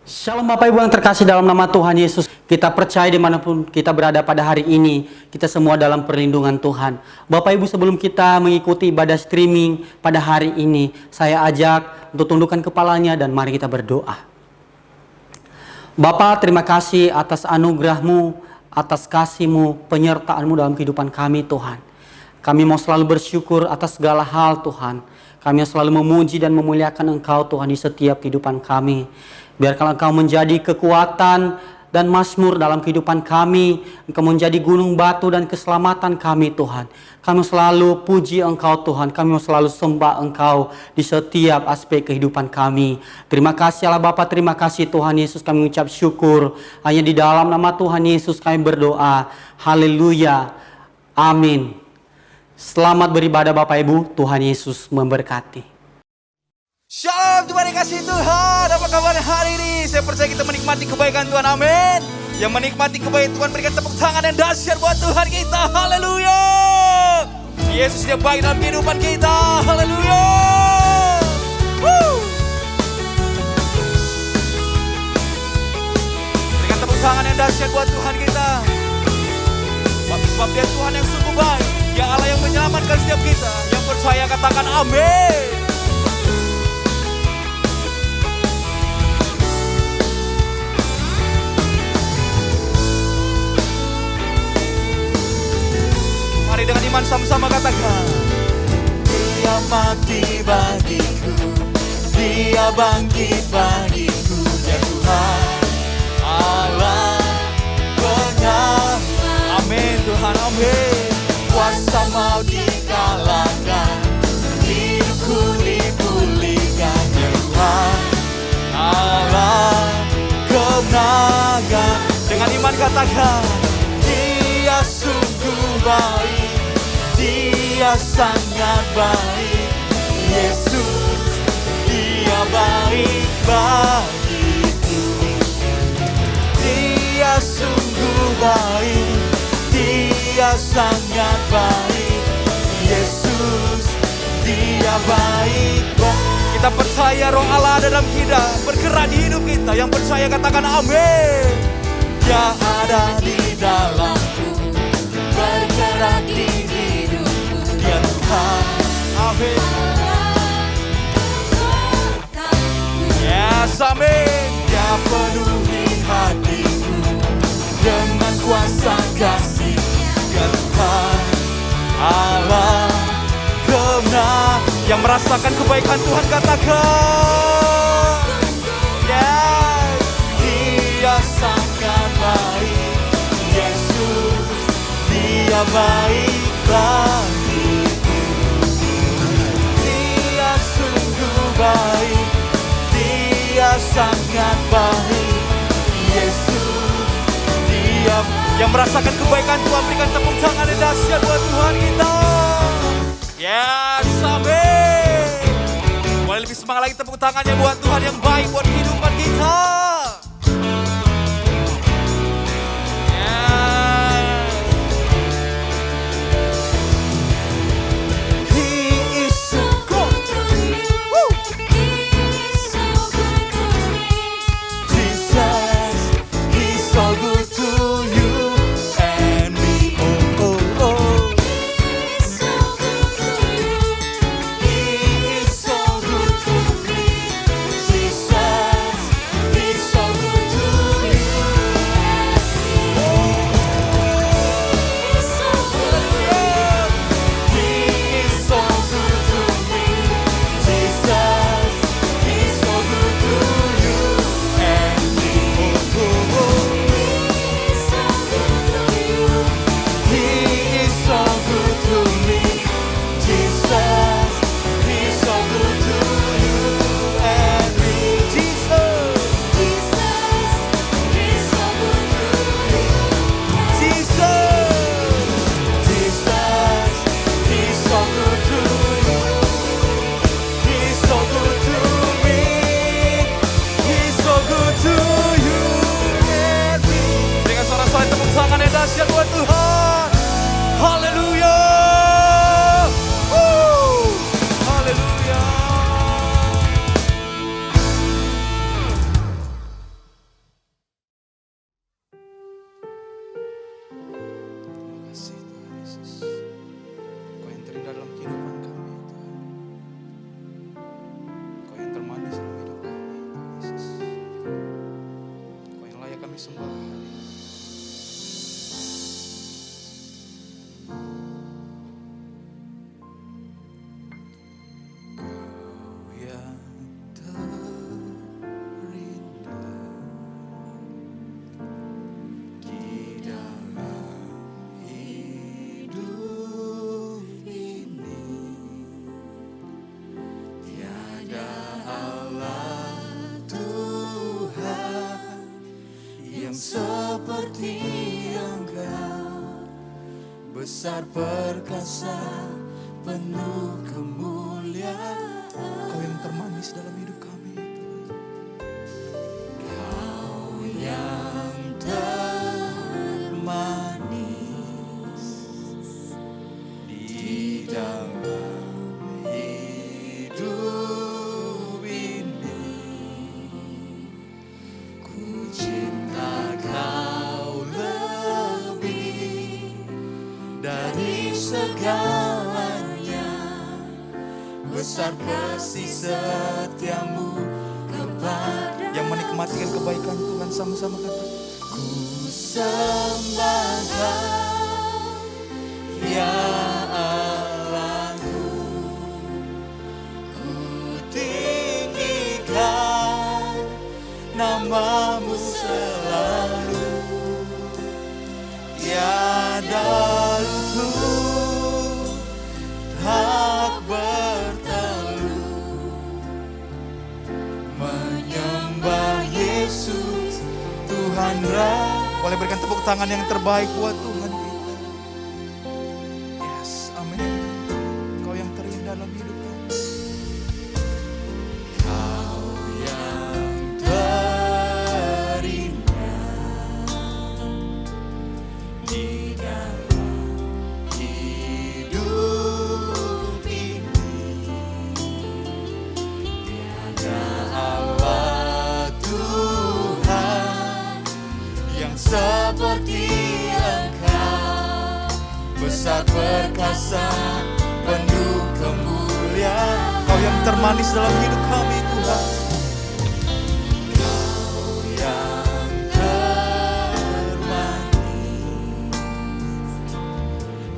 Shalom Bapak Ibu yang terkasih dalam nama Tuhan Yesus. Kita percaya dimanapun kita berada pada hari ini, kita semua dalam perlindungan Tuhan. Bapak Ibu, sebelum kita mengikuti ibadah streaming pada hari ini, saya ajak untuk tundukkan kepalanya dan mari kita berdoa. Bapa, terima kasih atas anugerah-Mu, atas kasih-Mu, penyertaan-Mu dalam kehidupan kami Tuhan. Kami mau selalu bersyukur atas segala hal Tuhan. Kami selalu memuji dan memuliakan Engkau Tuhan di setiap kehidupan kami. Biarkanlah Engkau menjadi kekuatan dan mazmur dalam kehidupan kami. Engkau menjadi gunung batu dan keselamatan kami Tuhan. Kami selalu puji Engkau Tuhan. Kami selalu sembah Engkau di setiap aspek kehidupan kami. Terima kasih Allah Bapa, terima kasih Tuhan Yesus. Kami mengucap syukur. Hanya di dalam nama Tuhan Yesus kami berdoa. Haleluya. Amin. Selamat beribadah Bapak Ibu. Tuhan Yesus memberkati. Shalom, Tuhan dikasih Tuhan. Apa kabar hari ini? Saya percaya kita menikmati kebaikan Tuhan, amin. Yang menikmati kebaikan Tuhan, berikan tepuk tangan yang dahsyat buat Tuhan kita. Haleluya. Yesus dia baik dalam kehidupan kita. Haleluya. Berikan tepuk tangan yang dahsyat buat Tuhan kita. Sebab dia Tuhan yang sungguh baik. Dia Allah yang menyelamatkan setiap kita. Yang percaya katakan amin. Mari dengan iman sama-sama katakan. Dia mati bagiku, Dia bangkit bagiku, ya Tuhan Allah benar. Amin Tuhan, amin. Kuasa maut dikalahkan, hidupku dipulihkan, ya Tuhan Allah kemenangan. Dengan iman katakan, Dia sungguh baik, Dia sangat baik, Yesus, Dia baik bagiku. Dia sungguh baik, Dia sangat baik, Yesus, Dia baik baik. Kita percaya Roh Allah ada dalam kita, bergerak di hidup kita. Yang percaya katakan amin. Dia ada di dalamku, bergerak di hidupku, Dia Tuhan, amin. Yes, amin. Dia penuhi hatiku dengan kuasa kasih, Dia Tuhan Allah kemenangan. Yang merasakan kebaikan Tuhan katakan yes. Dia sangat baik, Yesus, Dia baik bagiku. Dia sungguh baik, Dia sangat baik, Yesus, Dia. Yang merasakan kebaikan Tuhan, berikan tepuk tangan yang dahsyat buat Tuhan kita. Yes, amin. Boleh lebih semangat lagi tepuk tangannya buat Tuhan yang baik buat kehidupan kita. besar perkasa, penuh kemuliaan. Kau yang termanis dalam hidup kami, Kau yang termanis di dalam hidup ini. Ku cinta Kau lebih dari segalanya. Besar kasih setiamu kepada. Yang menikmati kebaikan Tuhan sama-sama kata. Ku sembah Kau, ya Allahku. Ku tinggikan namamu selalu. Tiada lutut tak berteluh menyembah Yesus Tuhan Boleh berikan tepuk tangan yang terbaik buat Tuhan kita. Yes, amin. Kau yang terindah dalam hidup kami. Kau yang terindah di dalam hidup ini. Tiada Allah Tuhan yang seperti Engkau, besar perkasa, penuh kemuliaan. Kau yang termanis dalam hidup kami Tuhan. Kau yang termanis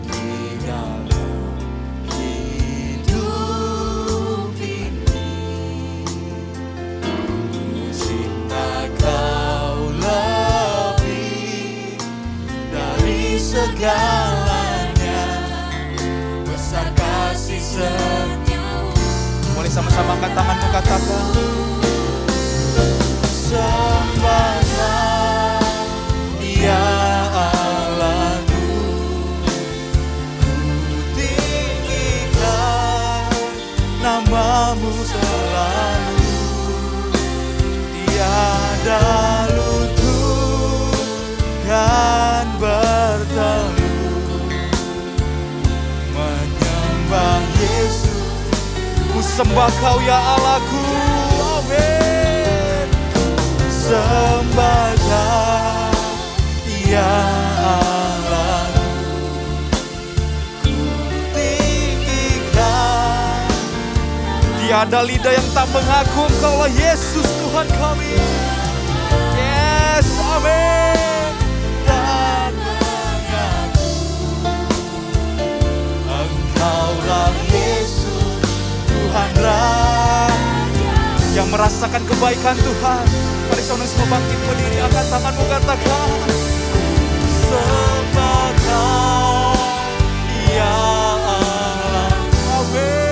di dalam hidup ini. Ku cinta Kau lebih dari segalanya. Besar kasih setiamu. Boleh sama-sama angkat tanganmu, katakan. Sembah Kau, ya Allahku. Ku tinggikan namamu selalu. Tiada lutut kan berteluh menyembah Yesus. Ku sembah Kau ya Allahku, amin. Sembah Kau ya Allahku. Ku tinggikan. Tiada lidah yang tak mengaku Engkaulah Yesus Tuhan kami. Yes, amin. Dan mengaku Engkaulah Yesus Tuhan Raja yang merasakan kebaikan Tuhan. Mari saudara semua bangkit berdiri, angkat tanganmu, katakan. Sembah Kau ya Allah, amin.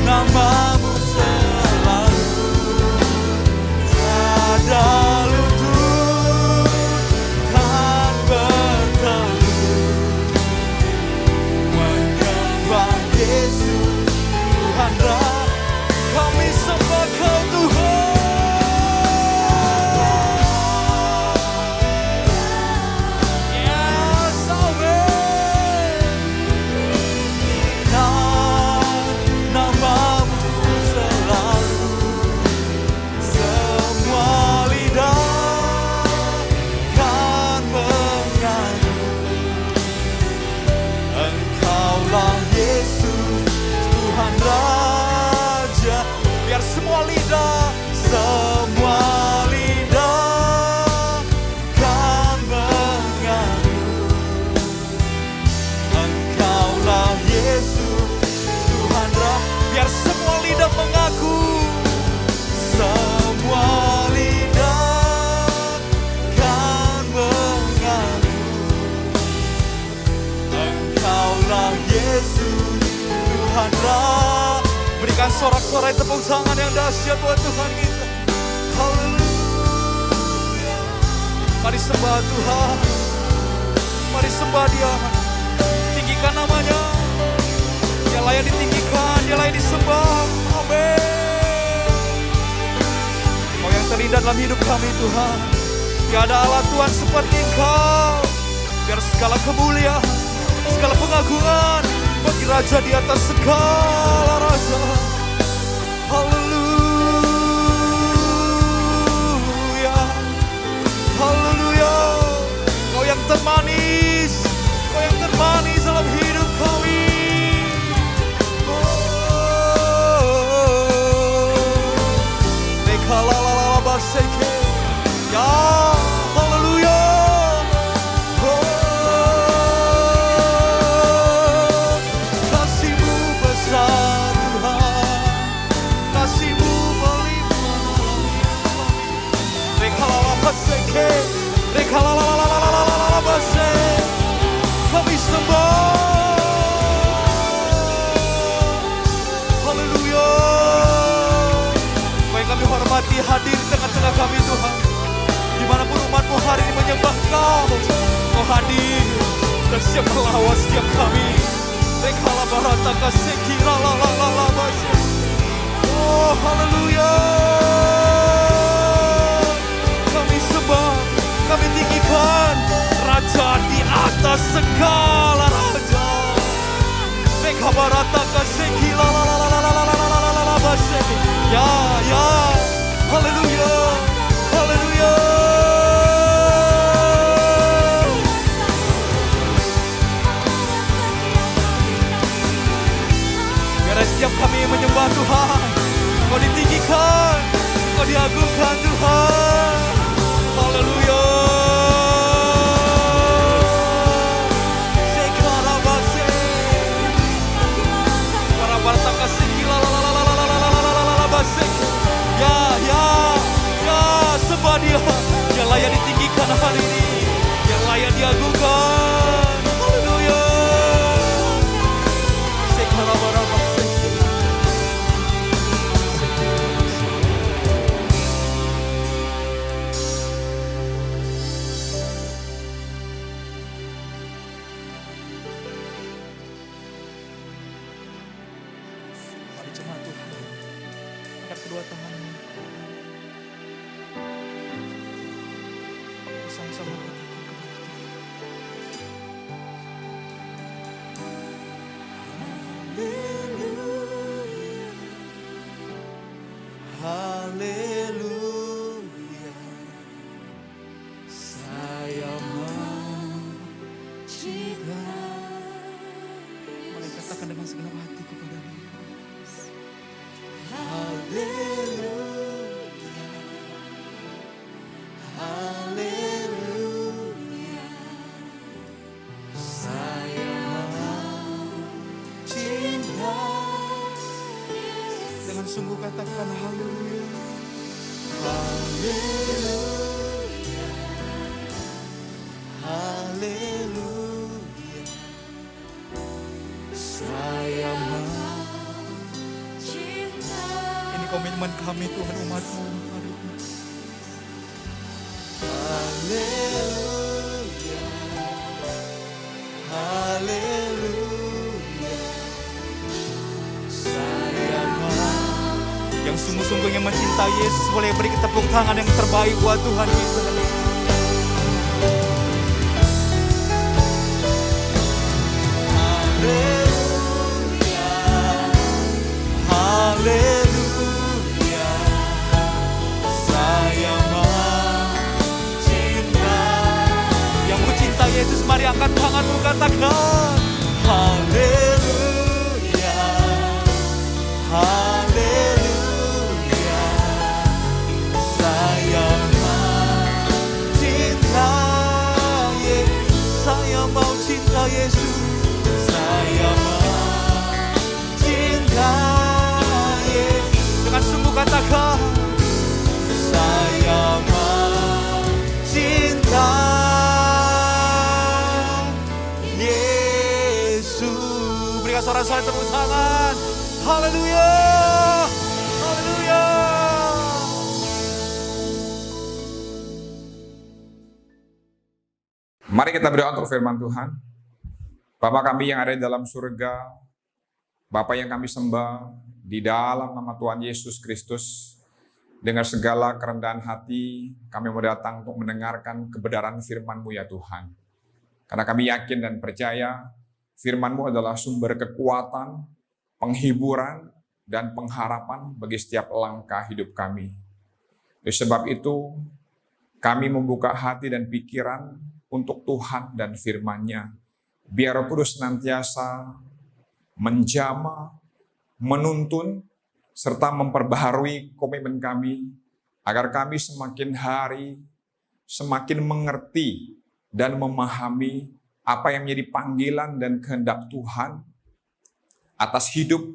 Namamu selalu. Tiada lutut kan berteluh menyembah Yesus Tuhan Raja. Kami sembah Kau Tuhan. Yes, amin. Namamu selalu. Semua lidah kan menyanyi. Engkaulah Yesus Tuhan Raja. Biar semua lidah kan menyanyi. Engkaulah Yesus Tuhan Raja. Biar semua lidah mengaku. Semua lidah kan mengaku. Engkaulah Yesus Tuhan Raja. Berikan sorak-sorai tepuk tangan yang dahsyat buat Tuhan kita. Haleluya. Mari sembah Tuhan. Mari sembah Dia. Tinggikan namanya. Dia layak ditinggikan, Dia layak disembah. Amin. Kau yang terindah dalam hidup kami Tuhan. Tiada Allah Tuhan seperti Engkau. Biar segala kemuliaan, segala pengagungan bagi Raja di atas segala raja. Haleluya. Haleluya. Kau yang termanis, Kau yang termanis dalam hidup kami. Seke. Ya, haleluya. Kasih-Mu besar Tuhan, kasih-Mu melimpah. Rekalalala seke, rekalalala seke. Kami sembah. Haleluya. Kami hormati hadir di tengah-tengah kami Tuhan. Dimanapun umat-Mu hari ini menyembah Kau, Kau hadir dan siap melawan setiap kami. Rekala barata kasekira la basa. Oh haleluya. Kami sembah, kami tinggikan Raja di atas segala raja. Rekala barata kasekira la basa. Ya, haleluya, haleluya. Biar setiap kami menyembah Tuhan, Kau ditinggikan, Kau diagungkan Tuhan. Haleluya. Ya, sembah Dia. Dia layak ditinggikan hari ini. Dia layak diagungkan. Haleluya. Mari jemaat Tuhan, angkat kedua tanganmu. Sama-sama katakan kepada Tuhan. Haleluya. Saya mau cinta. Mari katakan dengan segenap hati kepada Dia. Haleluya. Haleluya. Saya mau cinta. Dengan sungguh katakan haleluya. Haleluya. Haleluya. Saya mau cinta. Ini komitmen kami Tuhan, umat-Mu hari ini. Haleluya. Haleluya. Saya mau. Yang sungguh-sungguhnya mencintai Yesus boleh beri tepuk tangan yang terbaik buat Tuhan kita. Haleluya. Haleluya. Saya mau cinta. Yang mencinta Yesus mari angkat tanganmu katakan haleluya. Haleluya. Saya mau cinta Yesus. Saya mau cinta Yesus. Saya mau cinta Yesus. Dengan sungguh katakan saya mau cinta Yesus. Berikan suara-suara tepuk tangan. Haleluya. Haleluya. Mari kita berdoa untuk firman Tuhan. Bapa kami yang ada di dalam surga, Bapa yang kami sembah, di dalam nama Tuhan Yesus Kristus, dengan segala kerendahan hati, kami mau datang untuk mendengarkan kebenaran firman-Mu ya Tuhan. Karena kami yakin dan percaya, firman-Mu adalah sumber kekuatan, penghiburan, dan pengharapan bagi setiap langkah hidup kami. Oleh sebab itu, kami membuka hati dan pikiran untuk Tuhan dan firman-Nya. Biar Roh Kudus senantiasa menjamah, menuntun, serta memperbaharui komitmen kami, agar kami semakin hari, semakin mengerti dan memahami apa yang menjadi panggilan dan kehendak Tuhan atas hidup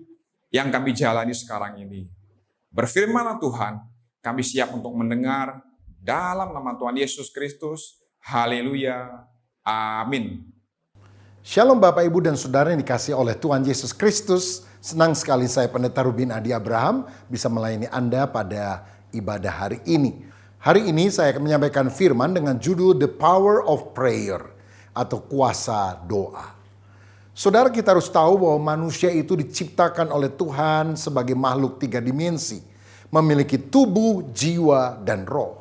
yang kami jalani sekarang ini. Berfirmanlah Tuhan, kami siap untuk mendengar dalam nama Tuhan Yesus Kristus. Haleluya. Amin. Shalom Bapak, Ibu, dan Saudara yang dikasihi oleh Tuhan Yesus Kristus. Senang sekali saya Pendeta Ruben Adi Abraham bisa melayani Anda pada ibadah hari ini. Hari ini saya akan menyampaikan firman dengan judul The Power of Prayer atau kuasa doa. Saudara, kita harus tahu bahwa manusia itu diciptakan oleh Tuhan sebagai makhluk 3 dimensi. Memiliki tubuh, jiwa, dan roh.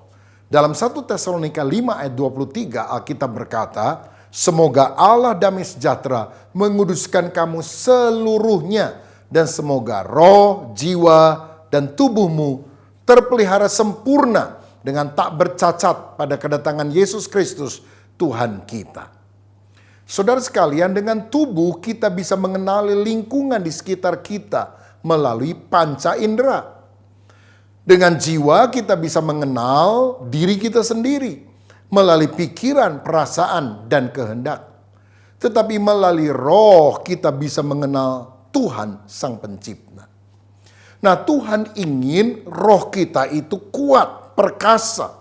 Dalam 1 Tesalonika 5 ayat 23 Alkitab berkata, semoga Allah damai sejahtera menguduskan kamu seluruhnya, dan semoga roh, jiwa, dan tubuhmu terpelihara sempurna dengan tak bercacat pada kedatangan Yesus Kristus Tuhan kita. Saudara sekalian, dengan tubuh kita bisa mengenali lingkungan di sekitar kita melalui panca indera. Dengan jiwa kita bisa mengenal diri kita sendiri melalui pikiran, perasaan, dan kehendak. Tetapi melalui roh kita bisa mengenal Tuhan Sang Pencipta. Nah, Tuhan ingin roh kita itu kuat, perkasa.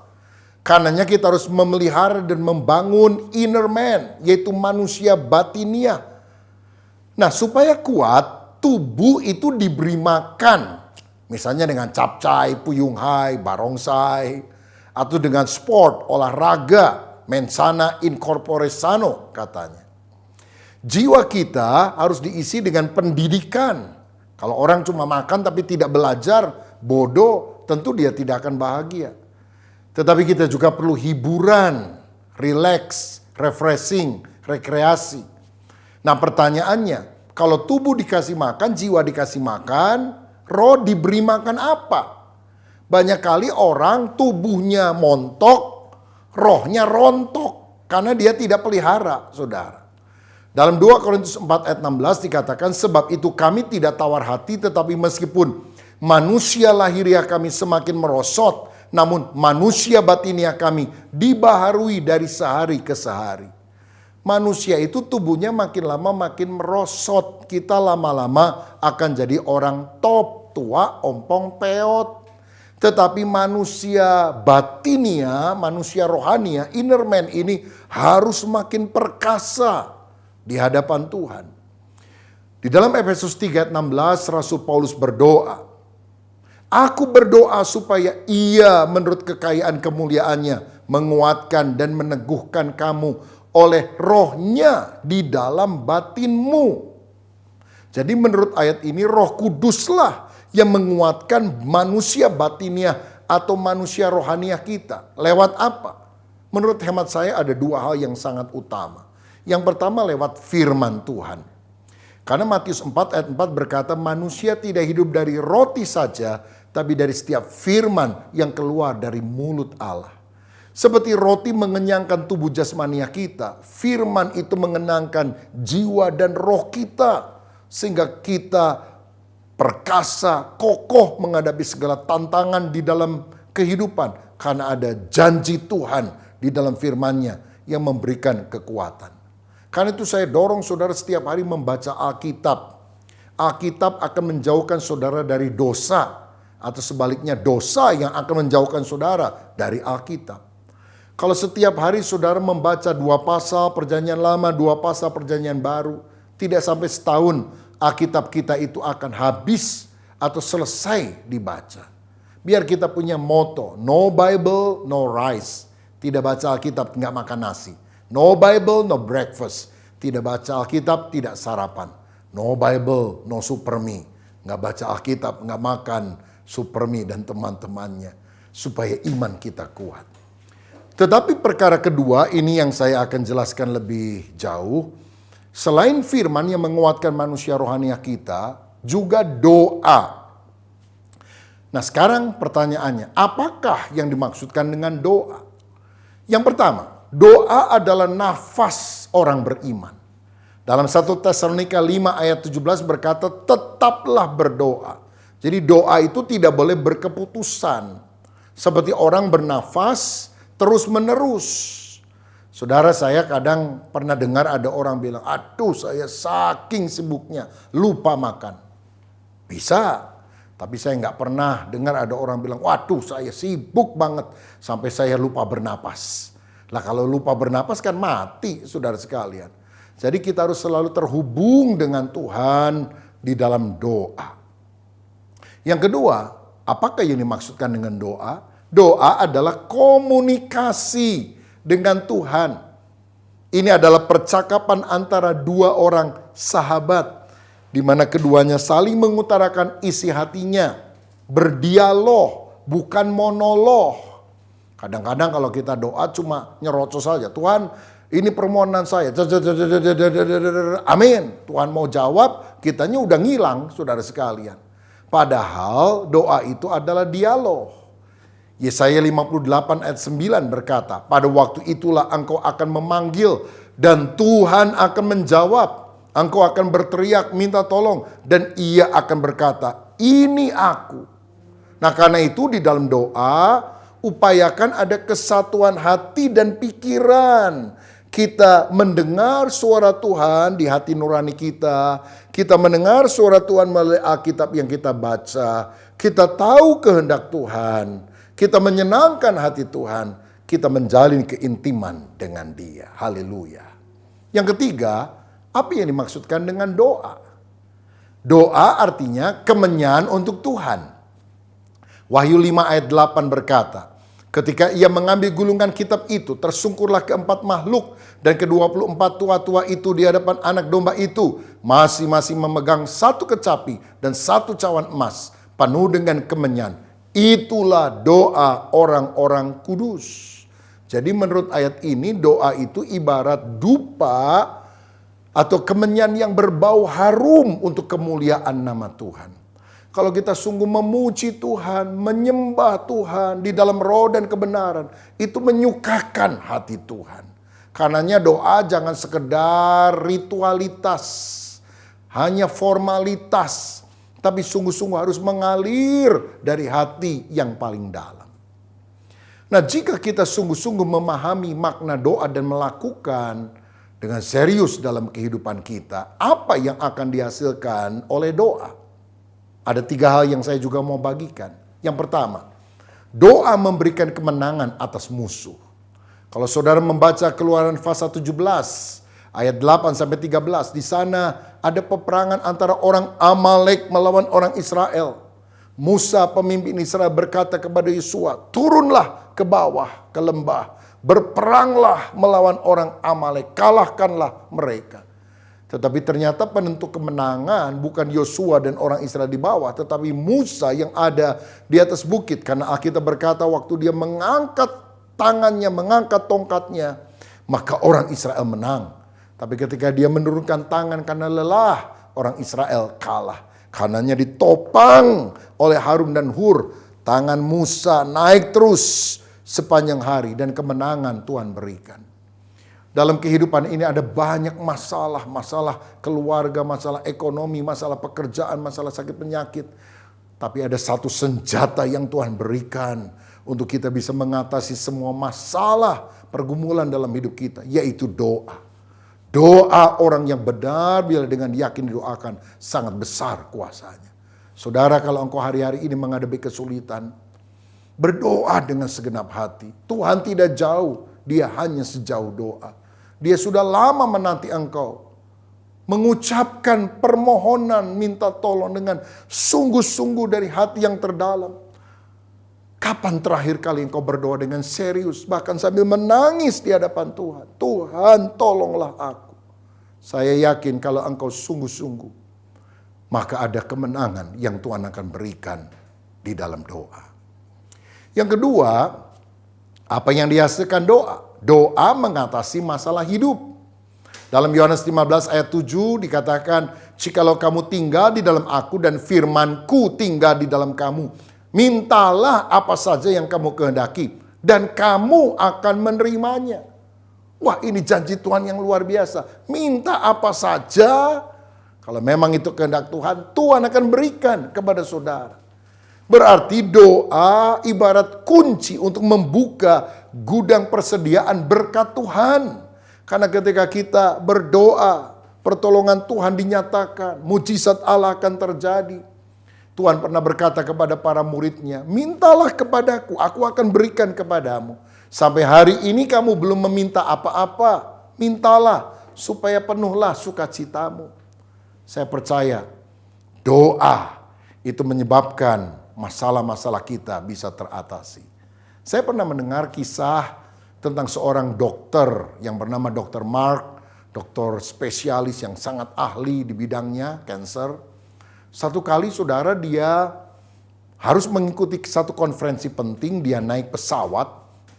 Karenanya kita harus memelihara dan membangun inner man, yaitu manusia batiniah. Nah, supaya kuat, tubuh itu diberi makan. Misalnya dengan capcay, puyunghai, barongsai, atau dengan sport, olahraga, mensana in corpore sano katanya. Jiwa kita harus diisi dengan pendidikan. Kalau orang cuma makan tapi tidak belajar, bodoh, tentu dia tidak akan bahagia. Tetapi kita juga perlu hiburan, relax, refreshing, rekreasi. Nah pertanyaannya, kalau tubuh dikasih makan, jiwa dikasih makan, roh diberi makan apa? Banyak kali orang tubuhnya montok, rohnya rontok. Karena dia tidak pelihara, saudara. Dalam 2 Korintus 4 ayat 16 dikatakan, sebab itu kami tidak tawar hati, tetapi meskipun manusia lahiriah kami semakin merosot, namun manusia batiniah kami dibaharui dari sehari ke sehari. Manusia itu tubuhnya makin lama makin merosot. Kita lama-lama akan jadi orang top, tua, ompong, peot. Tetapi manusia batinia, manusia rohania, inner man ini harus makin perkasa di hadapan Tuhan. Di dalam Efesus 3 ayat 16 Rasul Paulus berdoa, aku berdoa supaya Ia menurut kekayaan kemuliaannya menguatkan dan meneguhkan kamu oleh rohnya di dalam batinmu. Jadi menurut ayat ini Roh Kuduslah yang menguatkan manusia batiniah atau manusia rohaniah kita. Lewat apa? Menurut hemat saya ada 2 hal yang sangat utama. Yang pertama lewat firman Tuhan. Karena Matius 4 ayat 4 berkata, manusia tidak hidup dari roti saja, tapi dari setiap firman yang keluar dari mulut Allah. Seperti roti mengenyangkan tubuh jasmania kita, firman itu mengenangkan jiwa dan roh kita. Sehingga kita perkasa, kokoh menghadapi segala tantangan di dalam kehidupan. Karena ada janji Tuhan di dalam firman-Nya yang memberikan kekuatan. Karena itu saya dorong saudara setiap hari membaca Alkitab. Alkitab akan menjauhkan saudara dari dosa. Atau sebaliknya dosa yang akan menjauhkan saudara dari Alkitab. Kalau setiap hari saudara membaca 2 pasal perjanjian lama, 2 pasal perjanjian baru. Tidak sampai setahun Alkitab kita itu akan habis atau selesai dibaca. Biar kita punya moto, no Bible, no rice. Tidak baca Alkitab, nggak makan nasi. No Bible, no breakfast. Tidak baca Alkitab, tidak sarapan. No Bible, no Super Me. Nggak baca Alkitab, nggak makan Super Me dan teman-temannya. Supaya iman kita kuat. Tetapi perkara kedua, ini yang saya akan jelaskan lebih jauh. Selain firman yang menguatkan manusia rohaniah kita, juga doa. Nah sekarang pertanyaannya, apakah yang dimaksudkan dengan doa? Yang pertama, doa adalah nafas orang beriman. Dalam 1 Tesalonika 5 ayat 17 berkata, tetaplah berdoa. Jadi doa itu tidak boleh berkeputusan. Seperti orang bernafas terus menerus. Saudara, saya kadang pernah dengar ada orang bilang, aduh saya saking sibuknya lupa makan. Bisa. Tapi saya nggak pernah dengar ada orang bilang, waduh saya sibuk banget sampai saya lupa bernapas. Lah kalau lupa bernapas kan mati, saudara sekalian. Jadi kita harus selalu terhubung dengan Tuhan di dalam doa. Yang kedua, apakah yang dimaksudkan dengan doa? Doa adalah komunikasi dengan Tuhan. Ini adalah percakapan antara dua orang sahabat, di mana keduanya saling mengutarakan isi hatinya, berdialog, bukan monolog. Kadang-kadang kalau kita doa cuma nyerocos saja, Tuhan ini permohonan saya, amin. Tuhan mau jawab, kitanya udah ngilang, saudara sekalian. Padahal doa itu adalah dialog. Yesaya 58 ayat 9 berkata, pada waktu itulah engkau akan memanggil dan Tuhan akan menjawab. Engkau akan berteriak minta tolong dan ia akan berkata, ini aku. Nah karena itu di dalam doa, upayakan ada kesatuan hati dan pikiran. Kita mendengar suara Tuhan di hati nurani kita. Kita mendengar suara Tuhan melalui Alkitab yang kita baca. Kita tahu kehendak Tuhan. Kita menyenangkan hati Tuhan. Kita menjalin keintiman dengan Dia. Haleluya. Yang ketiga, apa yang dimaksudkan dengan doa? Doa artinya kemenyan untuk Tuhan. Wahyu 5 ayat 8 berkata, ketika ia mengambil gulungan kitab itu, tersungkurlah keempat makhluk dan ke-24 tua-tua itu di hadapan anak domba itu, masing-masing memegang satu kecapi dan satu cawan emas, penuh dengan kemenyan. Itulah doa orang-orang kudus. Jadi menurut ayat ini, doa itu ibarat dupa atau kemenyan yang berbau harum untuk kemuliaan nama Tuhan. Kalau kita sungguh memuji Tuhan, menyembah Tuhan di dalam roh dan kebenaran, itu menyukakan hati Tuhan. Karenanya doa jangan sekedar ritualitas, hanya formalitas, tapi sungguh-sungguh harus mengalir dari hati yang paling dalam. Nah, jika kita sungguh-sungguh memahami makna doa dan melakukan dengan serius dalam kehidupan kita, apa yang akan dihasilkan oleh doa? Ada 3 hal yang saya juga mau bagikan. Yang pertama, doa memberikan kemenangan atas musuh. Kalau saudara membaca Keluaran pasal 17 ayat 8-13, di sana ada peperangan antara orang Amalek melawan orang Israel. Musa pemimpin Israel berkata kepada Yosua, turunlah ke bawah ke lembah, berperanglah melawan orang Amalek, kalahkanlah mereka. Tetapi ternyata penentu kemenangan bukan Yosua dan orang Israel di bawah, tetapi Musa yang ada di atas bukit. Karena Alkitab berkata waktu dia mengangkat tangannya, mengangkat tongkatnya, maka orang Israel menang. Tapi ketika dia menurunkan tangan karena lelah, orang Israel kalah. Karenanya ditopang oleh Harun dan Hur. Tangan Musa naik terus sepanjang hari dan kemenangan Tuhan berikan. Dalam kehidupan ini ada banyak masalah, masalah keluarga, masalah ekonomi, masalah pekerjaan, masalah sakit penyakit. Tapi ada satu senjata yang Tuhan berikan untuk kita bisa mengatasi semua masalah pergumulan dalam hidup kita, yaitu doa. Doa orang yang benar bila dengan yakin didoakan sangat besar kuasanya. Saudara, kalau engkau hari-hari ini menghadapi kesulitan, berdoa dengan segenap hati. Tuhan tidak jauh, Dia hanya sejauh doa. Dia sudah lama menanti engkau mengucapkan permohonan minta tolong dengan sungguh-sungguh dari hati yang terdalam. Kapan terakhir kali engkau berdoa dengan serius, bahkan sambil menangis di hadapan Tuhan? Tuhan, tolonglah aku. Saya yakin kalau engkau sungguh-sungguh, maka ada kemenangan yang Tuhan akan berikan di dalam doa. Yang kedua, apa yang dihasilkan doa? Doa mengatasi masalah hidup. Dalam Yohanes 15 ayat 7 dikatakan, "Jikalau kamu tinggal di dalam aku dan firman-Ku tinggal di dalam kamu, mintalah apa saja yang kamu kehendaki dan kamu akan menerimanya." Wah, ini janji Tuhan yang luar biasa. Minta apa saja, kalau memang itu kehendak Tuhan, Tuhan akan berikan kepada saudara. Berarti doa ibarat kunci untuk membuka gudang persediaan berkat Tuhan. Karena ketika kita berdoa, pertolongan Tuhan dinyatakan, mujizat Allah akan terjadi. Tuhan pernah berkata kepada para muridnya, "Mintalah kepadaku, aku akan berikan kepadamu. Sampai hari ini kamu belum meminta apa-apa, mintalah supaya penuhlah sukacitamu." Saya percaya doa itu menyebabkan masalah-masalah kita bisa teratasi. Saya pernah mendengar kisah tentang seorang dokter yang bernama Dr. Mark, dokter spesialis yang sangat ahli di bidangnya, cancer. Satu kali saudara dia harus mengikuti satu konferensi penting, dia naik pesawat.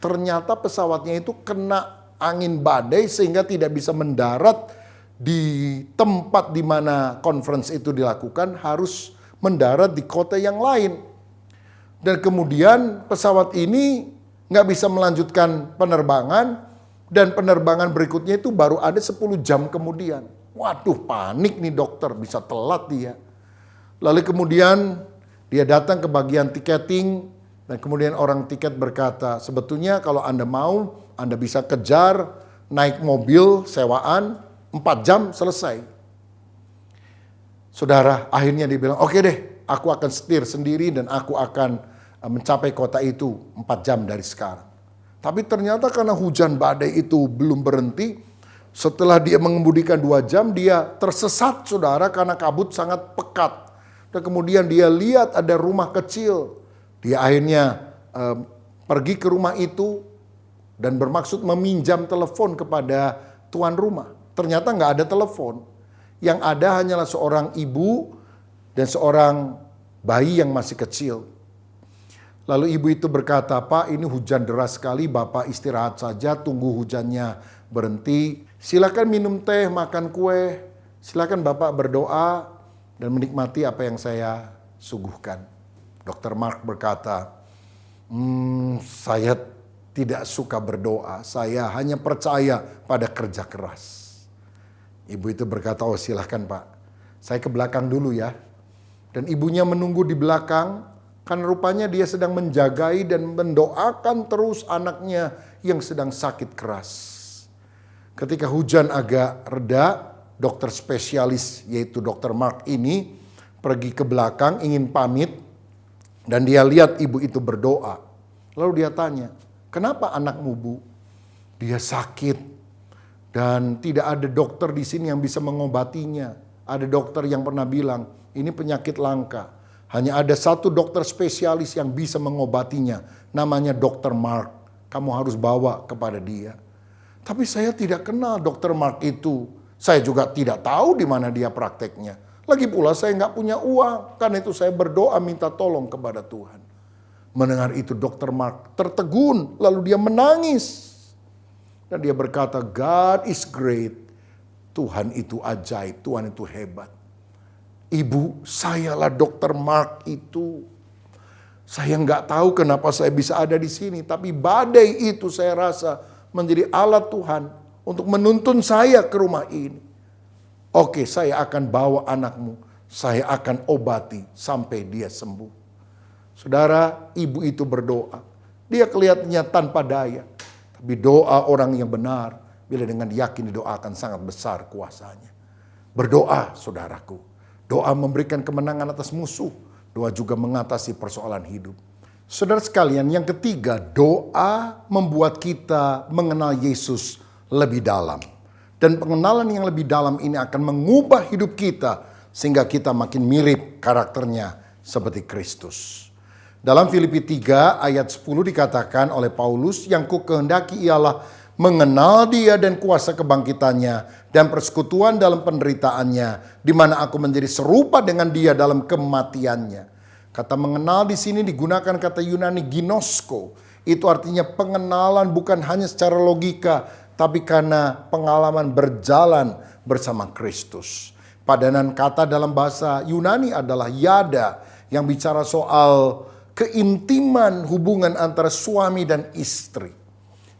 Ternyata pesawatnya itu kena angin badai sehingga tidak bisa mendarat di tempat di mana konferensi itu dilakukan, harus mendarat di kota yang lain. Dan kemudian pesawat ini nggak bisa melanjutkan penerbangan, dan penerbangan berikutnya itu baru ada 10 jam kemudian. Waduh, panik nih dokter, bisa telat dia. Lalu kemudian dia datang ke bagian tiketing, dan kemudian orang tiket berkata, "Sebetulnya kalau Anda mau, Anda bisa kejar, naik mobil sewaan, 4 jam selesai." Saudara, akhirnya dia bilang, "Oke deh, aku akan setir sendiri dan aku akan mencapai kota itu 4 jam dari sekarang." Tapi ternyata karena hujan badai itu belum berhenti, setelah dia mengemudikan 2 jam, dia tersesat saudara karena kabut sangat pekat. Dan kemudian dia lihat ada rumah kecil. Dia akhirnya pergi ke rumah itu dan bermaksud meminjam telepon kepada tuan rumah. Ternyata nggak ada telepon. Yang ada hanyalah seorang ibu dan seorang bayi yang masih kecil. Lalu ibu itu berkata, "Pak, ini hujan deras sekali, Bapak istirahat saja, tunggu hujannya berhenti. Silakan minum teh, makan kue, silakan Bapak berdoa dan menikmati apa yang saya suguhkan." Dr. Mark berkata, "Saya tidak suka berdoa, saya hanya percaya pada kerja keras." Ibu itu berkata, "Oh silahkan Pak, saya ke belakang dulu ya." Dan ibunya menunggu di belakang, karena rupanya dia sedang menjagai dan mendoakan terus anaknya yang sedang sakit keras. Ketika hujan agak reda, dokter spesialis yaitu Dr. Mark ini pergi ke belakang ingin pamit, dan dia lihat ibu itu berdoa. Lalu dia tanya, "Kenapa anakmu, Bu?" "Dia sakit dan tidak ada dokter di sini yang bisa mengobatinya. Ada dokter yang pernah bilang, ini penyakit langka. Hanya ada satu dokter spesialis yang bisa mengobatinya, namanya Dr. Mark. Kamu harus bawa kepada dia." Tapi saya tidak kenal Dr. Mark itu. Saya juga tidak tahu di mana dia prakteknya. Lagi pula saya nggak punya uang, karena itu saya berdoa minta tolong kepada Tuhan. Mendengar itu Dr. Mark tertegun, lalu dia menangis. Dan dia berkata, "God is great." Tuhan itu ajaib, Tuhan itu hebat. "Ibu, sayalah Dr. Mark itu. Saya nggak tahu kenapa saya bisa ada di sini, tapi badai itu saya rasa menjadi alat Tuhan untuk menuntun saya ke rumah ini. Oke, saya akan bawa anakmu, saya akan obati sampai dia sembuh." Saudara, ibu itu berdoa. Dia kelihatannya tanpa daya, tapi doa orang yang benar, bila dengan yakin didoakan sangat besar kuasanya. Berdoa, saudaraku. Doa memberikan kemenangan atas musuh. Doa juga mengatasi persoalan hidup. Saudara sekalian, yang ketiga, doa membuat kita mengenal Yesus lebih dalam. Dan pengenalan yang lebih dalam ini akan mengubah hidup kita sehingga kita makin mirip karakternya seperti Kristus. Dalam Filipi 3 ayat 10 dikatakan oleh Paulus, yang ku kehendaki ialah mengenal dia dan kuasa kebangkitannya dan persekutuan dalam penderitaannya, di mana aku menjadi serupa dengan dia dalam kematiannya. Kata mengenal di sini digunakan kata Yunani ginosko. Itu artinya pengenalan bukan hanya secara logika, tapi karena pengalaman berjalan bersama Kristus. Padanan kata dalam bahasa Yunani adalah yada, yang bicara soal keintiman hubungan antara suami dan istri.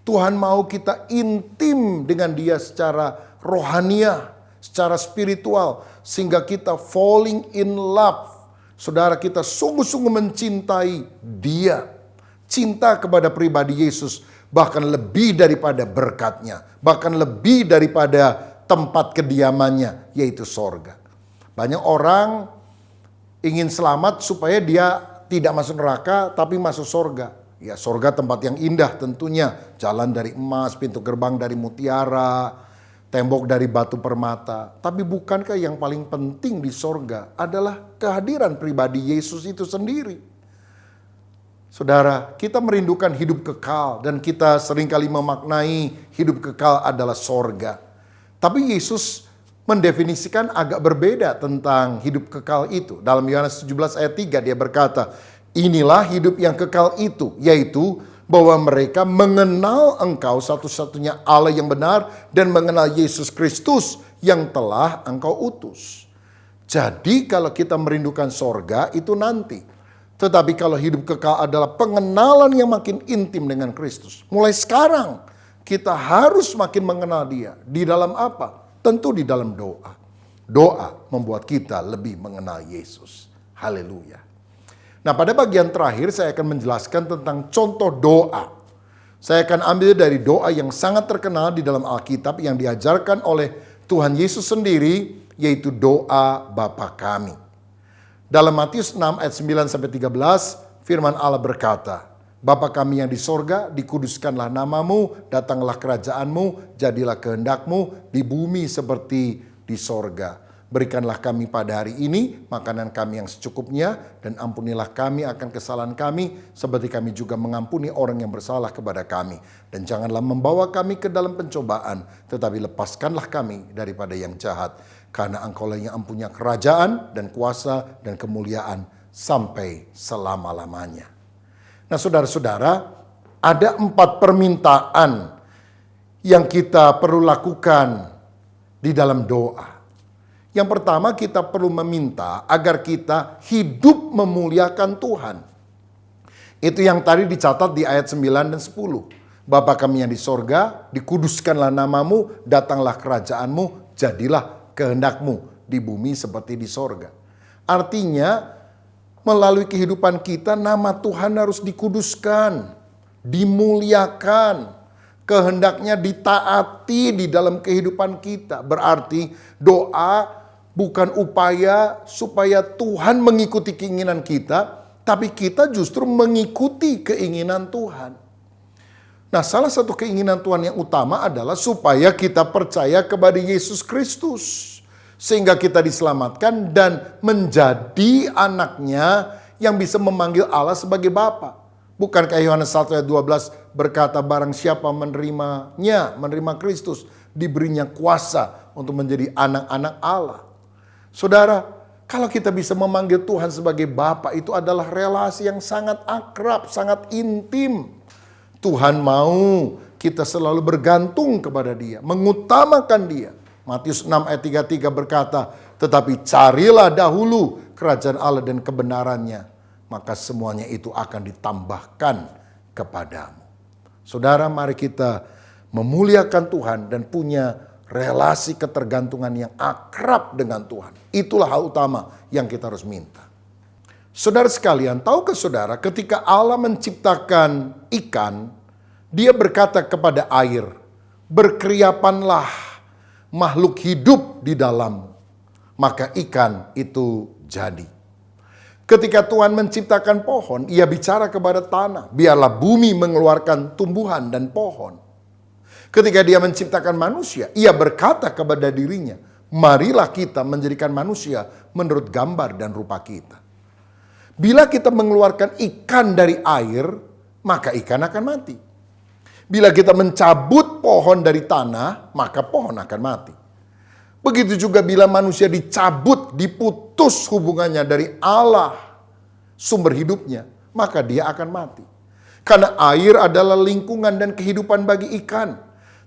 Tuhan mau kita intim dengan dia secara rohaniah, secara spiritual, sehingga kita falling in love. Saudara, kita sungguh-sungguh mencintai dia. Cinta kepada pribadi Yesus, bahkan lebih daripada berkatnya, bahkan lebih daripada tempat kediamannya, yaitu sorga. Banyak orang ingin selamat supaya dia tidak masuk neraka, tapi masuk sorga. Ya, sorga tempat yang indah tentunya. Jalan dari emas, pintu gerbang dari mutiara, tembok dari batu permata. Tapi bukankah yang paling penting di sorga adalah kehadiran pribadi Yesus itu sendiri? Saudara, kita merindukan hidup kekal dan kita seringkali memaknai hidup kekal adalah sorga. Tapi Yesus mendefinisikan agak berbeda tentang hidup kekal itu. Dalam Yohanes 17 ayat 3 dia berkata, inilah hidup yang kekal itu, yaitu bahwa mereka mengenal engkau satu-satunya Allah yang benar dan mengenal Yesus Kristus yang telah engkau utus. Jadi kalau kita merindukan sorga itu nanti. Tetapi kalau hidup kekal adalah pengenalan yang makin intim dengan Kristus. Mulai sekarang kita harus makin mengenal dia. Di dalam apa? Tentu di dalam doa. Doa membuat kita lebih mengenal Yesus. Haleluya. Nah, pada bagian terakhir saya akan menjelaskan tentang contoh doa. Saya akan ambil dari doa yang sangat terkenal di dalam Alkitab yang diajarkan oleh Tuhan Yesus sendiri, yaitu doa Bapa kami. Dalam Matius 6 ayat 9-13, firman Allah berkata, Bapa kami yang di sorga, dikuduskanlah namamu, datanglah kerajaanmu, jadilah kehendakmu di bumi seperti di sorga. Berikanlah kami pada hari ini makanan kami yang secukupnya, dan ampunilah kami akan kesalahan kami, seperti kami juga mengampuni orang yang bersalah kepada kami. Dan janganlah membawa kami ke dalam pencobaan, tetapi lepaskanlah kami daripada yang jahat. Karena engkaulah yang mempunyai kerajaan dan kuasa dan kemuliaan sampai selama-lamanya. Nah, saudara-saudara, ada 4 permintaan yang kita perlu lakukan di dalam doa. Yang pertama, kita perlu meminta agar kita hidup memuliakan Tuhan. Itu yang tadi dicatat di ayat 9 dan 10. Bapa kami yang di sorga, dikuduskanlah namamu, datanglah kerajaanmu, jadilah kehendakmu di bumi seperti di sorga. Artinya, melalui kehidupan kita, nama Tuhan harus dikuduskan, dimuliakan, kehendaknya ditaati di dalam kehidupan kita. Berarti doa bukan upaya supaya Tuhan mengikuti keinginan kita, tapi kita justru mengikuti keinginan Tuhan. Nah, salah satu keinginan Tuhan yang utama adalah supaya kita percaya kepada Yesus Kristus. Sehingga kita diselamatkan dan menjadi anaknya yang bisa memanggil Allah sebagai Bapa. Bukankah Yohanes 1 ayat 12 berkata, barang siapa menerima Kristus, diberinya kuasa untuk menjadi anak-anak Allah. Saudara, kalau kita bisa memanggil Tuhan sebagai Bapa, itu adalah relasi yang sangat akrab, sangat intim. Tuhan mau kita selalu bergantung kepada Dia, mengutamakan Dia. Matius 6 ayat 33 berkata, tetapi carilah dahulu kerajaan Allah dan kebenarannya, maka semuanya itu akan ditambahkan kepadamu. Saudara, mari kita memuliakan Tuhan dan punya relasi ketergantungan yang akrab dengan Tuhan. Itulah hal utama yang kita harus minta. Saudara sekalian, tahukah saudara, ketika Allah menciptakan ikan, Dia berkata kepada air, berkeriapanlah makhluk hidup di dalam, maka ikan itu jadi. Ketika Tuhan menciptakan pohon, Ia bicara kepada tanah, biarlah bumi mengeluarkan tumbuhan dan pohon. Ketika Dia menciptakan manusia, Ia berkata kepada dirinya, marilah kita menjadikan manusia menurut gambar dan rupa kita. Bila kita mengeluarkan ikan dari air, maka ikan akan mati. Bila kita mencabut pohon dari tanah, maka pohon akan mati. Begitu juga bila manusia dicabut, diputus hubungannya dari Allah, sumber hidupnya, maka dia akan mati. Karena air adalah lingkungan dan kehidupan bagi ikan.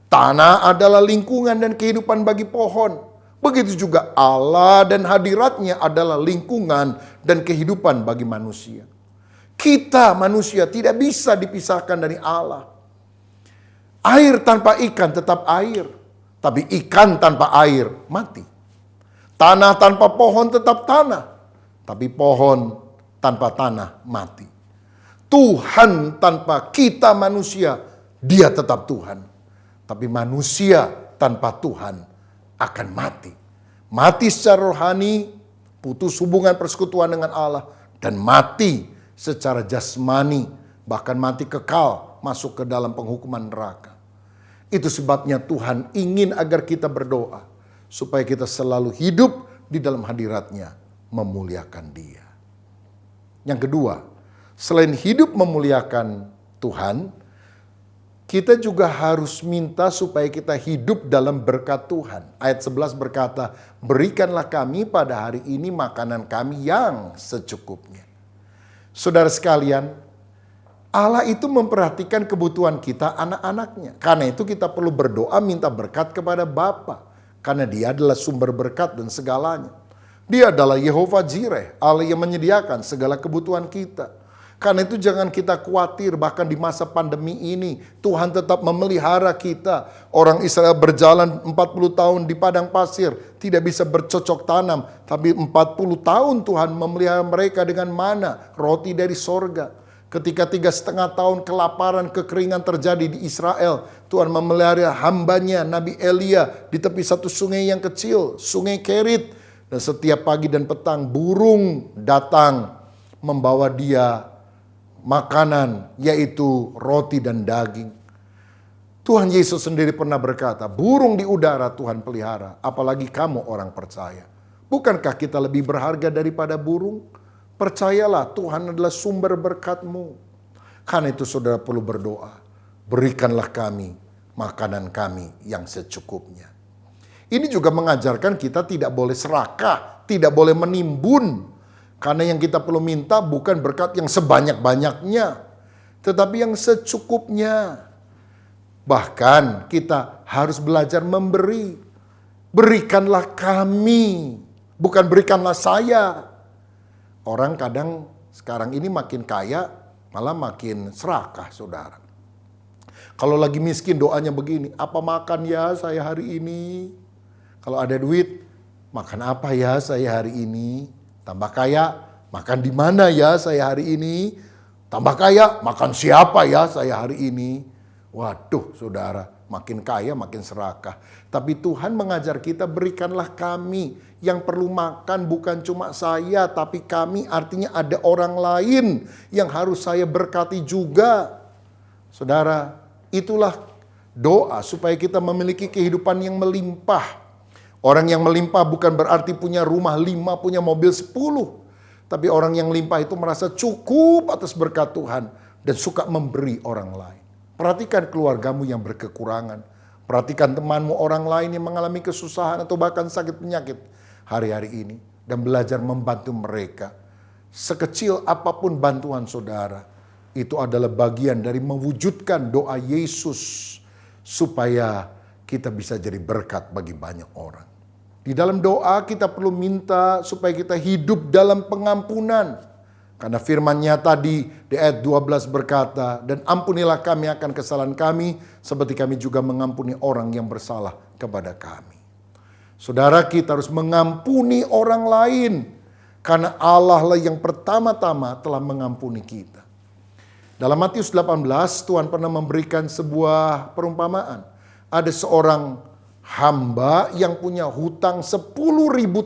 Tanah adalah lingkungan dan kehidupan bagi pohon. Begitu juga Allah dan hadiratnya adalah lingkungan dan kehidupan bagi manusia. Kita manusia tidak bisa dipisahkan dari Allah. Air tanpa ikan tetap air. Tapi ikan tanpa air mati. Tanah tanpa pohon tetap tanah. Tapi pohon tanpa tanah mati. Tuhan tanpa kita manusia, dia tetap Tuhan. Tapi manusia tanpa Tuhan akan mati. Mati secara rohani, putus hubungan persekutuan dengan Allah, dan mati secara jasmani, bahkan mati kekal, masuk ke dalam penghukuman neraka. Itu sebabnya Tuhan ingin agar kita berdoa, supaya kita selalu hidup di dalam hadiratnya, memuliakan Dia. Yang kedua, selain hidup memuliakan Tuhan, kita juga harus minta supaya kita hidup dalam berkat Tuhan. Ayat 11 berkata, berikanlah kami pada hari ini makanan kami yang secukupnya. Saudara sekalian, Allah itu memperhatikan kebutuhan kita, anak-anaknya. Karena itu kita perlu berdoa minta berkat kepada Bapa. Karena Dia adalah sumber berkat dan segalanya. Dia adalah Yehovah Jireh, Allah yang menyediakan segala kebutuhan kita. Karena itu jangan kita khawatir, bahkan di masa pandemi ini Tuhan tetap memelihara kita. Orang Israel berjalan 40 tahun di padang pasir, tidak bisa bercocok tanam. Tapi 40 tahun Tuhan memelihara mereka dengan mana? Roti dari sorga. Ketika 3,5 tahun kelaparan, kekeringan terjadi di Israel, Tuhan memelihara hambanya Nabi Elia di tepi satu sungai yang kecil, sungai Kerit. Dan setiap pagi dan petang burung datang membawa dia makanan, yaitu roti dan daging. Tuhan Yesus sendiri pernah berkata, burung di udara Tuhan pelihara, apalagi kamu orang percaya. Bukankah kita lebih berharga daripada burung? Percayalah, Tuhan adalah sumber berkat-Mu. Karena itu saudara perlu berdoa, berikanlah kami makanan kami yang secukupnya. Ini juga mengajarkan kita tidak boleh serakah, tidak boleh menimbun. Karena yang kita perlu minta bukan berkat yang sebanyak-banyaknya, tetapi yang secukupnya. Bahkan kita harus belajar memberi. Berikanlah kami, bukan berikanlah saya. Orang kadang sekarang ini makin kaya, malah makin serakah, saudara. Kalau lagi miskin doanya begini, apa makan ya saya hari ini? Kalau ada duit, makan apa ya saya hari ini? Tambah kaya, makan di mana ya saya hari ini? Tambah kaya, makan siapa ya saya hari ini? Waduh, saudara, makin kaya makin serakah. Tapi Tuhan mengajar kita, berikanlah kami. Yang perlu makan bukan cuma saya, tapi kami, artinya ada orang lain yang harus saya berkati juga. Saudara, itulah doa supaya kita memiliki kehidupan yang melimpah. Orang yang melimpah bukan berarti punya rumah 5, punya mobil 10. Tapi orang yang limpah itu merasa cukup atas berkat Tuhan dan suka memberi orang lain. Perhatikan keluargamu yang berkekurangan. Perhatikan temanmu orang lain yang mengalami kesusahan atau bahkan sakit penyakit hari-hari ini. Dan belajar membantu mereka. Sekecil apapun bantuan saudara, itu adalah bagian dari mewujudkan doa Yesus. Supaya kita bisa jadi berkat bagi banyak orang. Di dalam doa kita perlu minta supaya kita hidup dalam pengampunan. Karena firman-Nya tadi di ayat 12 berkata, dan ampunilah kami akan kesalahan kami, seperti kami juga mengampuni orang yang bersalah kepada kami. Saudara, kita harus mengampuni orang lain. Karena Allah lah yang pertama-tama telah mengampuni kita. Dalam Matius 18, Tuhan pernah memberikan sebuah perumpamaan. Ada seorang hamba yang punya hutang 10.000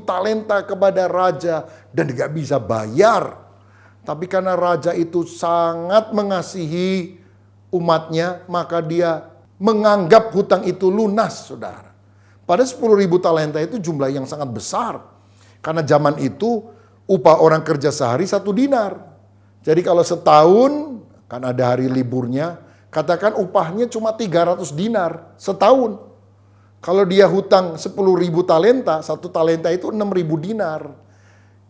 talenta kepada raja dan gak bisa bayar. Tapi karena raja itu sangat mengasihi umatnya, maka dia menganggap hutang itu lunas, saudara. Pada 10.000 talenta itu jumlah yang sangat besar. Karena zaman itu Upah orang kerja sehari 1 dinar. Jadi kalau setahun, kan ada hari liburnya, katakan upahnya cuma 300 dinar setahun. Kalau dia hutang 10.000 talenta, 1 talenta itu 6.000 dinar.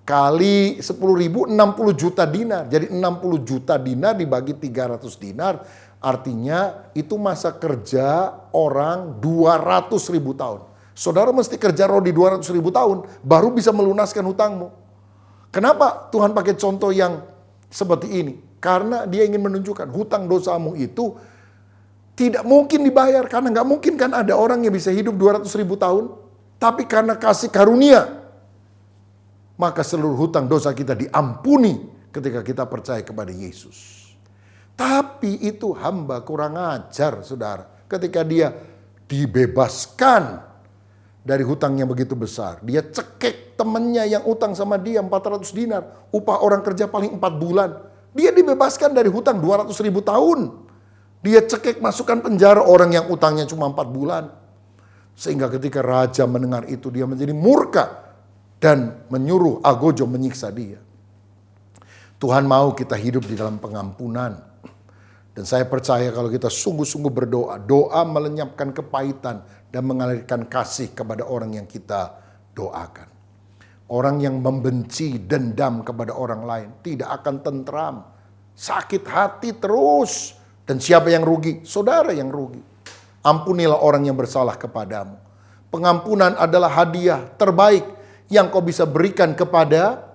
Kali 10.000, 60 juta dinar. Jadi 60 juta dinar dibagi 300 dinar, artinya itu masa kerja orang 200.000 tahun. Saudara mesti kerja di 200.000 tahun, baru bisa melunaskan hutangmu. Kenapa Tuhan pakai contoh yang seperti ini? Karena dia ingin menunjukkan hutang dosamu itu tidak mungkin dibayar. Karena nggak mungkin kan ada orang yang bisa hidup 200.000 tahun. Tapi karena kasih karunia, maka seluruh hutang dosa kita diampuni ketika kita percaya kepada Yesus. Tapi itu hamba kurang ajar, saudara. Ketika dia dibebaskan dari hutang yang begitu besar, dia cekek temannya yang utang sama dia 400 dinar. Upah orang kerja paling 4 bulan. Dia dibebaskan dari hutang 200.000 tahun. Dia cekek masukkan penjara orang yang utangnya cuma 4 bulan. Sehingga ketika raja mendengar itu, dia menjadi murka dan menyuruh Agojo menyiksa dia. Tuhan mau kita hidup di dalam pengampunan. Dan saya percaya kalau kita sungguh-sungguh berdoa, doa melenyapkan kepahitan dan mengalirkan kasih kepada orang yang kita doakan. Orang yang membenci, dendam kepada orang lain tidak akan tentram. Sakit hati terus. Dan siapa yang rugi? Saudara yang rugi. Ampunilah orang yang bersalah kepadamu. Pengampunan adalah hadiah terbaik yang kau bisa berikan kepada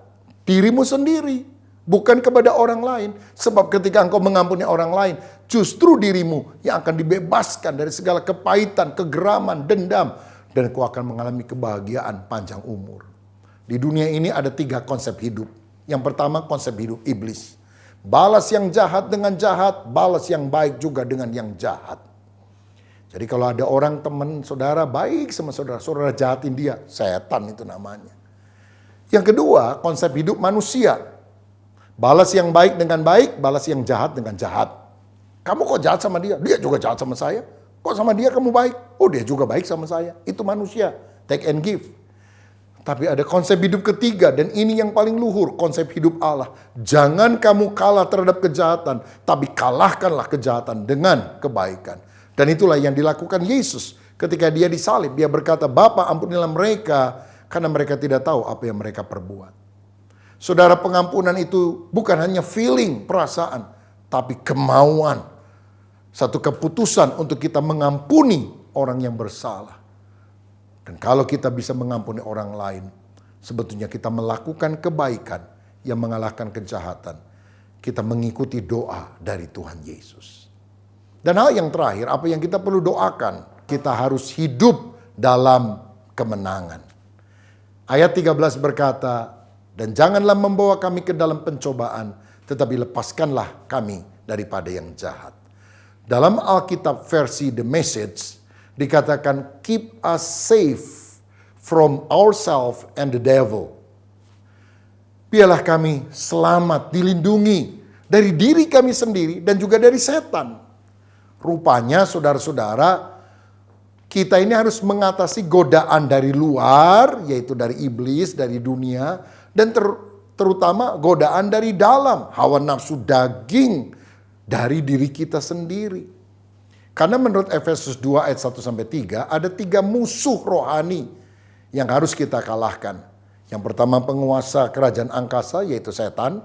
dirimu sendiri. Bukan kepada orang lain. Sebab ketika engkau mengampuni orang lain, justru dirimu yang akan dibebaskan dari segala kepahitan, kegeraman, dendam. Dan kau akan mengalami kebahagiaan panjang umur. Di dunia ini ada 3 konsep hidup. Yang pertama konsep hidup iblis. Balas yang jahat dengan jahat, balas yang baik juga dengan yang jahat. Jadi kalau ada orang teman saudara baik sama saudara, saudara jahatin dia, setan itu namanya. Yang kedua konsep hidup manusia. Balas yang baik dengan baik, balas yang jahat dengan jahat. Kamu kok jahat sama dia? Dia juga jahat sama saya. Kok sama dia kamu baik? Oh dia juga baik sama saya. Itu manusia. Take and give. Tapi ada konsep hidup ketiga dan ini yang paling luhur. Konsep hidup Allah. Jangan kamu kalah terhadap kejahatan. Tapi kalahkanlah kejahatan dengan kebaikan. Dan itulah yang dilakukan Yesus. Ketika dia disalib, dia berkata, Bapa ampunilah mereka. Karena mereka tidak tahu apa yang mereka perbuat. Saudara, pengampunan itu bukan hanya feeling, perasaan, tapi kemauan. Satu keputusan untuk kita mengampuni orang yang bersalah. Dan kalau kita bisa mengampuni orang lain, sebetulnya kita melakukan kebaikan yang mengalahkan kejahatan. Kita mengikuti doa dari Tuhan Yesus. Dan hal yang terakhir, apa yang kita perlu doakan? Kita harus hidup dalam kemenangan. Ayat 13 berkata, dan janganlah membawa kami ke dalam pencobaan, tetapi lepaskanlah kami daripada yang jahat. Dalam Alkitab versi The Message, dikatakan, keep us safe from ourselves and the devil. Biarlah kami selamat, dilindungi dari diri kami sendiri dan juga dari setan. Rupanya saudara-saudara, kita ini harus mengatasi godaan dari luar, yaitu dari iblis, dari dunia, dan terutama godaan dari dalam, hawa nafsu daging dari diri kita sendiri. Karena menurut Efesus 2 ayat 1-3 ada 3 musuh rohani yang harus kita kalahkan. Yang pertama penguasa kerajaan angkasa yaitu setan.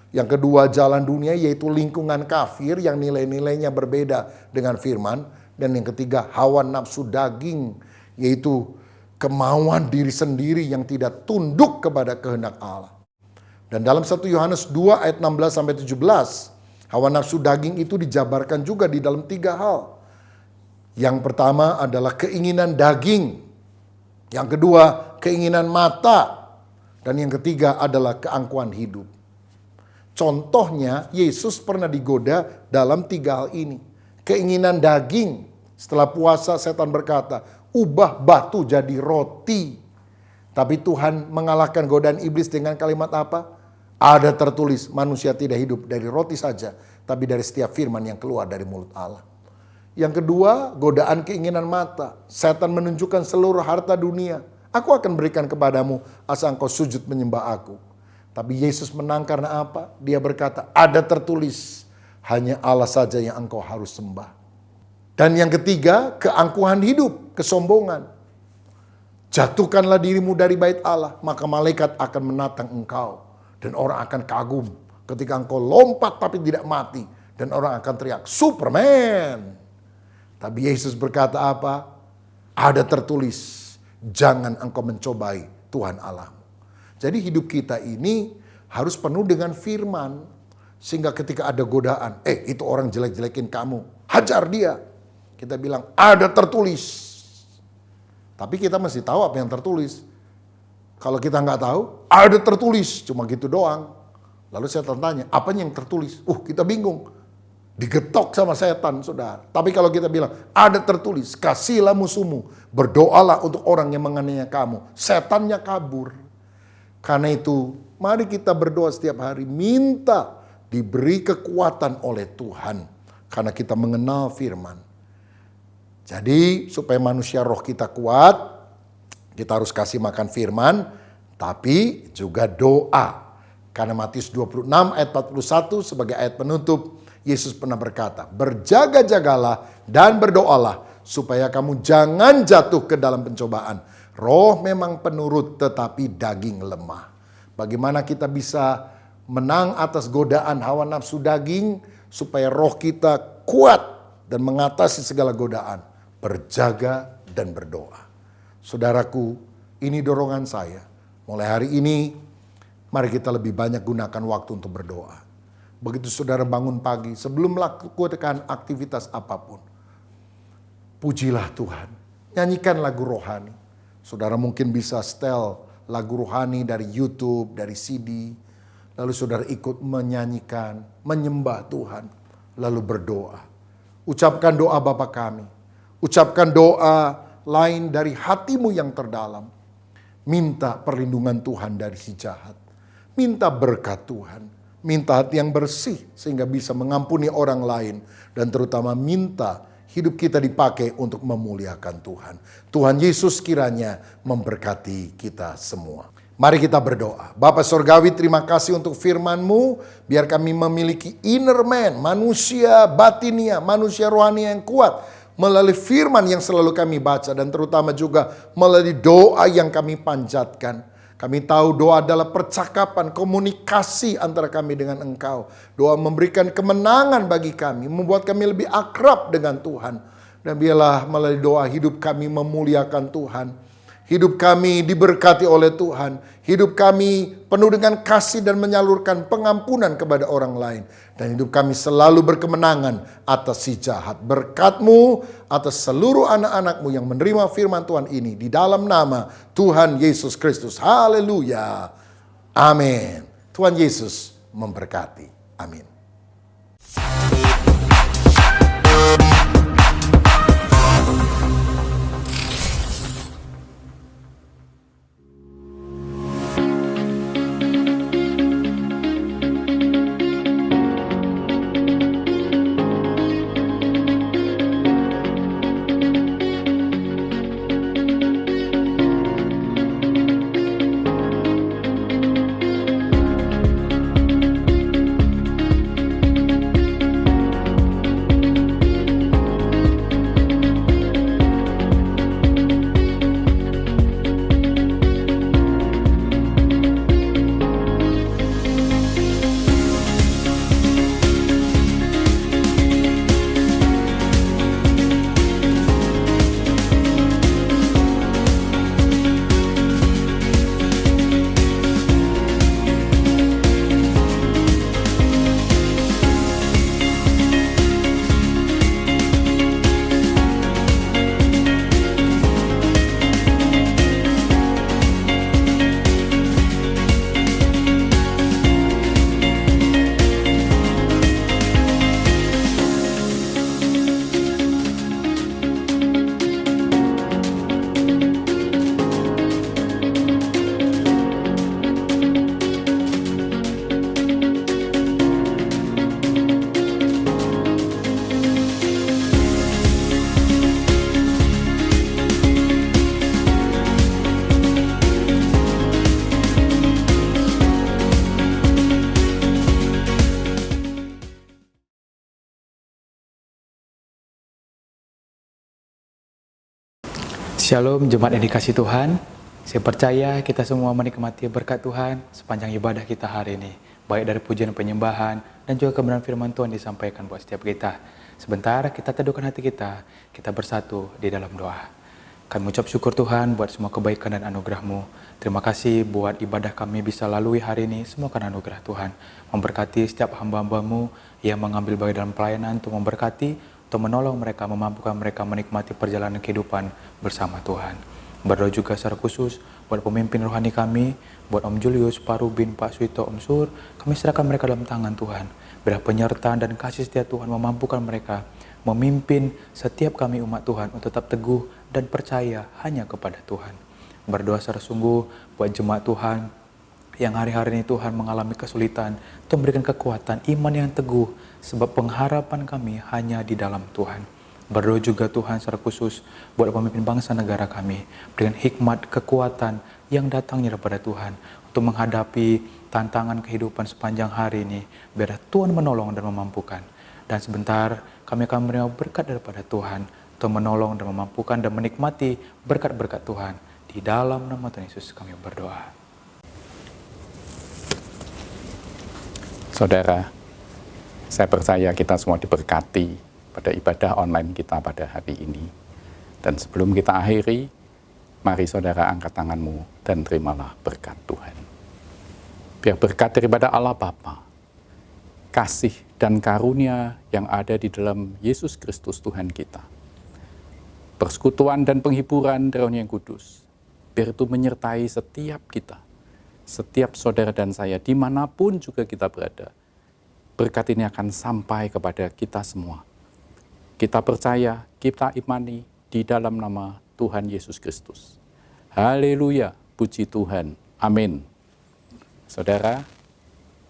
Yang kedua jalan dunia yaitu lingkungan kafir yang nilai-nilainya berbeda dengan firman. Dan yang ketiga hawa nafsu daging yaitu kemauan diri sendiri yang tidak tunduk kepada kehendak Allah. Dan dalam 1 Yohanes 2 ayat 16-17, hawa nafsu daging itu dijabarkan juga di dalam 3 hal. Yang pertama adalah keinginan daging. Yang kedua keinginan mata. Dan yang ketiga adalah keangkuhan hidup. Contohnya Yesus pernah digoda dalam 3 hal ini. Keinginan daging. Setelah puasa setan berkata, ubah batu jadi roti. Tapi Tuhan mengalahkan godaan iblis dengan kalimat apa? Ada tertulis, manusia tidak hidup dari roti saja, tapi dari setiap firman yang keluar dari mulut Allah. Yang kedua, godaan keinginan mata. Setan menunjukkan seluruh harta dunia. Aku akan berikan kepadamu asal engkau sujud menyembah aku. Tapi Yesus menang karena apa? Dia berkata, ada tertulis, hanya Allah saja yang engkau harus sembah. Dan yang ketiga, keangkuhan hidup, kesombongan. Jatuhkanlah dirimu dari bait Allah, maka malaikat akan menatang engkau. Dan orang akan kagum ketika engkau lompat tapi tidak mati. Dan orang akan teriak, Superman. Tapi Yesus berkata apa? Ada tertulis, jangan engkau mencobai Tuhan Allahmu. Jadi hidup kita ini harus penuh dengan firman. Sehingga ketika ada godaan, itu orang jelek-jelekin kamu, hajar dia. Kita bilang, ada tertulis. Tapi kita mesti tahu apa yang tertulis. Kalau kita nggak tahu, ada tertulis, cuma gitu doang. Lalu saya tanya, apa yang tertulis? Kita bingung. Digetok sama setan, saudara. Tapi kalau kita bilang, ada tertulis, kasihilah musuhmu, berdoalah untuk orang yang menganiaya kamu, setannya kabur. Karena itu, mari kita berdoa setiap hari, minta diberi kekuatan oleh Tuhan. Karena kita mengenal firman. Jadi, supaya manusia roh kita kuat, kita harus kasih makan firman, tapi juga doa. Karena Matius 26 ayat 41 sebagai ayat penutup, Yesus pernah berkata, berjaga-jagalah dan berdoalah supaya kamu jangan jatuh ke dalam pencobaan. Roh memang penurut tetapi daging lemah. Bagaimana kita bisa menang atas godaan hawa nafsu daging supaya roh kita kuat dan mengatasi segala godaan? Berjaga dan berdoa. Saudaraku, ini dorongan saya. Mulai hari ini, mari kita lebih banyak gunakan waktu untuk berdoa. Begitu saudara bangun pagi, sebelum melakukan aktivitas apapun, pujilah Tuhan. Nyanyikan lagu rohani. Saudara mungkin bisa setel lagu rohani dari YouTube, dari CD. Lalu saudara ikut menyanyikan, menyembah Tuhan. Lalu berdoa. Ucapkan doa Bapa kami. Ucapkan doa lain dari hatimu yang terdalam. Minta perlindungan Tuhan dari si jahat. Minta berkat Tuhan. Minta hati yang bersih sehingga bisa mengampuni orang lain. Dan terutama minta hidup kita dipakai untuk memuliakan Tuhan. Tuhan Yesus kiranya memberkati kita semua. Mari kita berdoa. Bapa Sorgawi, terima kasih untuk firman-Mu. Biar kami memiliki inner man, manusia batinia, manusia rohani yang kuat. Melalui firman yang selalu kami baca dan terutama juga melalui doa yang kami panjatkan. Kami tahu doa adalah percakapan, komunikasi antara kami dengan Engkau. Doa memberikan kemenangan bagi kami, membuat kami lebih akrab dengan Tuhan. Dan biarlah melalui doa hidup kami memuliakan Tuhan. Hidup kami diberkati oleh Tuhan. Hidup kami penuh dengan kasih dan menyalurkan pengampunan kepada orang lain. Dan hidup kami selalu berkemenangan atas si jahat. Berkat-Mu atas seluruh anak-anak-Mu yang menerima firman Tuhan ini. Di dalam nama Tuhan Yesus Kristus. Haleluya. Amin. Tuhan Yesus memberkati. Amin. Shalom jemaat yang dikasih Tuhan. Saya percaya kita semua menikmati berkat Tuhan sepanjang ibadah kita hari ini. Baik dari pujian penyembahan dan juga kebenaran firman Tuhan disampaikan buat setiap kita. Sebentar kita teduhkan hati kita bersatu di dalam doa. Kami ucap syukur Tuhan buat semua kebaikan dan anugerah-Mu. Terima kasih buat ibadah kami bisa lalui hari ini, semua karena anugerah Tuhan. Memberkati setiap hamba-hamba-Mu yang mengambil bagian dalam pelayanan untuk memberkati, untuk menolong mereka, memampukan mereka menikmati perjalanan kehidupan bersama Tuhan. Berdoa juga secara khusus buat pemimpin rohani kami, buat Om Julius, Pak Rubin, Pak Suito, Om Sur, kami serahkan mereka dalam tangan Tuhan. Biar penyertaan dan kasih setia Tuhan memampukan mereka memimpin setiap kami umat Tuhan untuk tetap teguh dan percaya hanya kepada Tuhan. Berdoa secara sungguh buat jemaat Tuhan yang hari-hari ini Tuhan mengalami kesulitan, Tuhan berikan kekuatan, iman yang teguh, sebab pengharapan kami hanya di dalam Tuhan. Berdoa juga Tuhan secara khusus buat pemimpin bangsa negara kami, berikan hikmat, kekuatan yang datangnya daripada Tuhan untuk menghadapi tantangan kehidupan sepanjang hari ini, biar Tuhan menolong dan memampukan. Dan sebentar kami akan menerima berkat daripada Tuhan untuk menolong dan memampukan dan menikmati berkat-berkat Tuhan. Di dalam nama Tuhan Yesus kami berdoa. Saudara, saya percaya kita semua diberkati pada ibadah online kita pada hari ini. Dan sebelum kita akhiri, mari saudara angkat tanganmu dan terimalah berkat Tuhan. Biar berkat daripada Allah Bapa, kasih dan karunia yang ada di dalam Yesus Kristus Tuhan kita, persekutuan dan penghiburan Roh yang Kudus, biar itu menyertai setiap kita, setiap saudara dan saya, dimanapun juga kita berada. Berkat ini akan sampai kepada kita semua. Kita percaya, kita imani di dalam nama Tuhan Yesus Kristus. Haleluya, puji Tuhan. Amin. Saudara,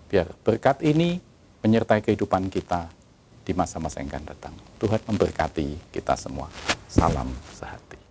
biar berkat ini menyertai kehidupan kita di masa-masa yang akan datang. Tuhan memberkati kita semua. Salam sehati.